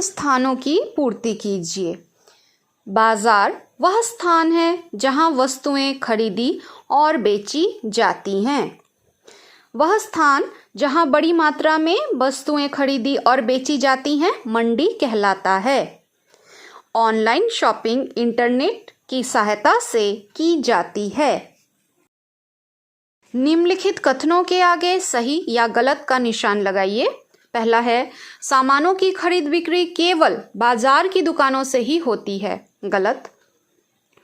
स्थानों की पूर्ति कीजिए। बाजार वह स्थान है जहां वस्तुएं खरीदी और बेची जाती हैं। वह स्थान जहां बड़ी मात्रा में वस्तुएं खरीदी और बेची जाती हैं मंडी कहलाता है। ऑनलाइन शॉपिंग इंटरनेट की सहायता से की जाती है। निम्नलिखित कथनों के आगे सही या गलत का निशान लगाइए। पहला है, सामानों की खरीद बिक्री केवल बाजार की दुकानों से ही होती है। गलत।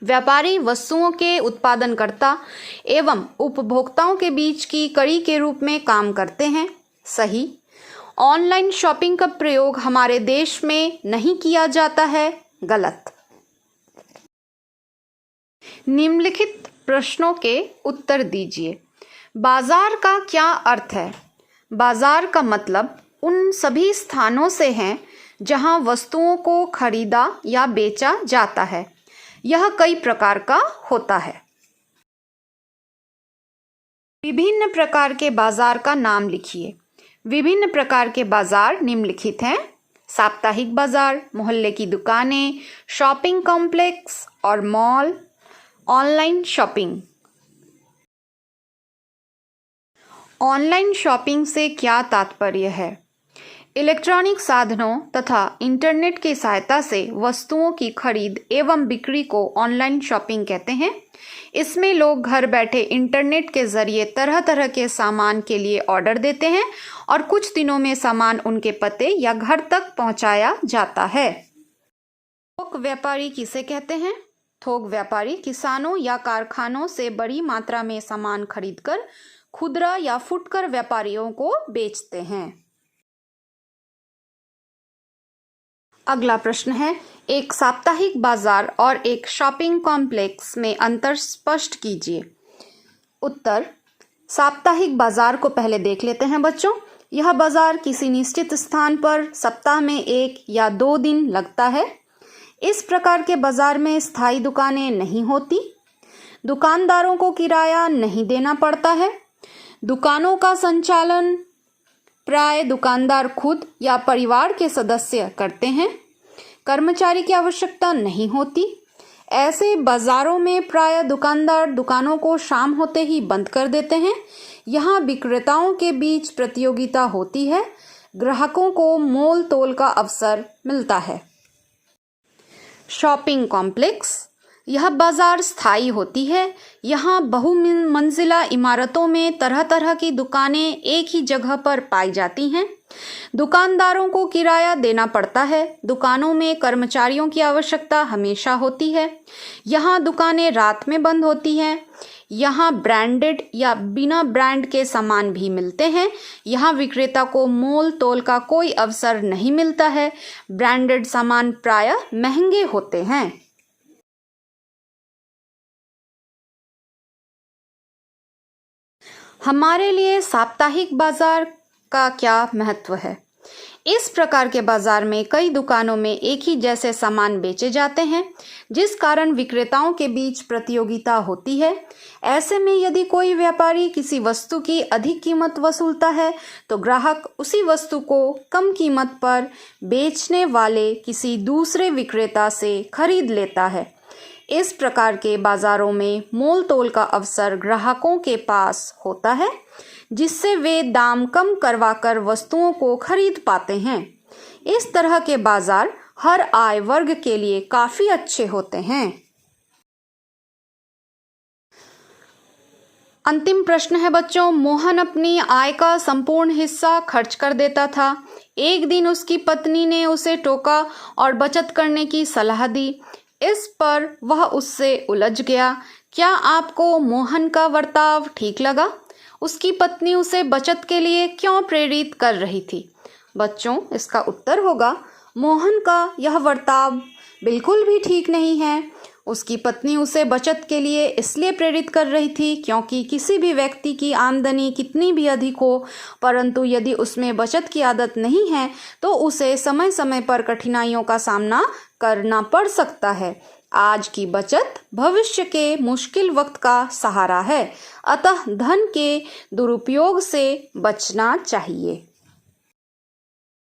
व्यापारी वस्तुओं के उत्पादनकर्ता एवं उपभोक्ताओं के बीच की कड़ी के रूप में काम करते हैं। सही। ऑनलाइन शॉपिंग का प्रयोग हमारे देश में नहीं किया जाता है। गलत। निम्नलिखित प्रश्नों के उत्तर दीजिए। बाजार का क्या अर्थ है? बाजार का मतलब उन सभी स्थानों से है जहां वस्तुओं को खरीदा या बेचा जाता है। यह कई प्रकार का होता है। विभिन्न प्रकार के बाजार का नाम लिखिए। विभिन्न प्रकार के बाजार निम्नलिखित हैं: साप्ताहिक बाजार, मोहल्ले की दुकानें, शॉपिंग कॉम्प्लेक्स और mall. Online shopping. Online shopping से क्या तात्पर्य है? इलेक्ट्रॉनिक साधनों तथा इंटरनेट की सहायता से वस्तुओं की खरीद एवं बिक्री को ऑनलाइन शॉपिंग कहते हैं। इसमें लोग घर बैठे इंटरनेट के जरिए तरह तरह के सामान के लिए ऑर्डर देते हैं और कुछ दिनों में सामान उनके पते या घर तक पहुंचाया जाता है। थोक व्यापारी किसे कहते हैं? थोक व्यापारी किसानों या कारखानों से बड़ी मात्रा में सामान खरीदकर खुदरा या फुटकर व्यापारियों को बेचते हैं। अगला प्रश्न है, एक साप्ताहिक बाजार और एक शॉपिंग कॉम्प्लेक्स में अंतर स्पष्ट कीजिए। उत्तर, साप्ताहिक बाजार को पहले देख लेते हैं बच्चों। यह बाजार किसी निश्चित स्थान पर सप्ताह में 1 या 2 दिन लगता है। इस प्रकार के बाजार में स्थायी दुकानें नहीं होती। दुकानदारों को किराया नहीं देना पड़ता है। दुकानों का संचालन प्राय दुकानदार खुद या परिवार के सदस्य करते हैं। कर्मचारी की आवश्यकता नहीं होती। ऐसे बाजारों में प्राय दुकानदार दुकानों को शाम होते ही बंद कर देते हैं। यहाँ विक्रेताओं के बीच प्रतियोगिता होती है। ग्राहकों को मोल तोल का अवसर मिलता है। Shopping complex. यह बाजार स्थायी होती है। यहाँ बहुमंजिला इमारतों में तरह तरह की दुकानें एक ही जगह पर पाई जाती हैं। दुकानदारों को किराया देना पड़ता है। दुकानों में कर्मचारियों की आवश्यकता हमेशा होती है। यहाँ दुकानें रात में बंद होती हैं। यहाँ ब्रांडेड या बिना ब्रांड के सामान भी मिलते हैं। यहाँ विक्रेता को मोल तोल का कोई अवसर नहीं मिलता है। ब्रांडेड सामान प्रायः महंगे होते हैं। हमारे लिए साप्ताहिक बाजार का क्या महत्व है? इस प्रकार के बाजार में कई दुकानों में एक ही जैसे सामान बेचे जाते हैं, जिस कारण विक्रेताओं के बीच प्रतियोगिता होती है। ऐसे में यदि कोई व्यापारी किसी वस्तु की अधिक कीमत वसूलता है तो ग्राहक उसी वस्तु को कम कीमत पर बेचने वाले किसी दूसरे विक्रेता से खरीद लेता है। इस प्रकार के बाजारों में मोल तोल का अवसर ग्राहकों के पास होता है, जिससे वे दाम कम करवाकर वस्तुओं को खरीद पाते हैं। इस तरह के बाजार हर आय वर्ग के लिए काफी अच्छे होते हैं। अंतिम प्रश्न है बच्चों, मोहन अपनी आय का संपूर्ण हिस्सा खर्च कर देता था। एक दिन उसकी पत्नी ने उसे टोका और बचत करने की सलाह दी। इस पर वह उससे उलझ गया। क्या आपको मोहन का बर्ताव ठीक लगा? उसकी पत्नी उसे बचत के लिए क्यों प्रेरित कर रही थी? बच्चों, इसका उत्तर होगा, मोहन का यह बर्ताव बिल्कुल भी ठीक नहीं है। उसकी पत्नी उसे बचत के लिए इसलिए प्रेरित कर रही थी क्योंकि किसी भी व्यक्ति की आमदनी कितनी भी अधिक हो, परंतु यदि उसमें बचत की आदत नहीं है तो उसे समय समय पर कठिनाइयों का सामना करना पड़ सकता है। आज की बचत भविष्य के मुश्किल वक्त का सहारा है, अतः धन के दुरुपयोग से बचना चाहिए।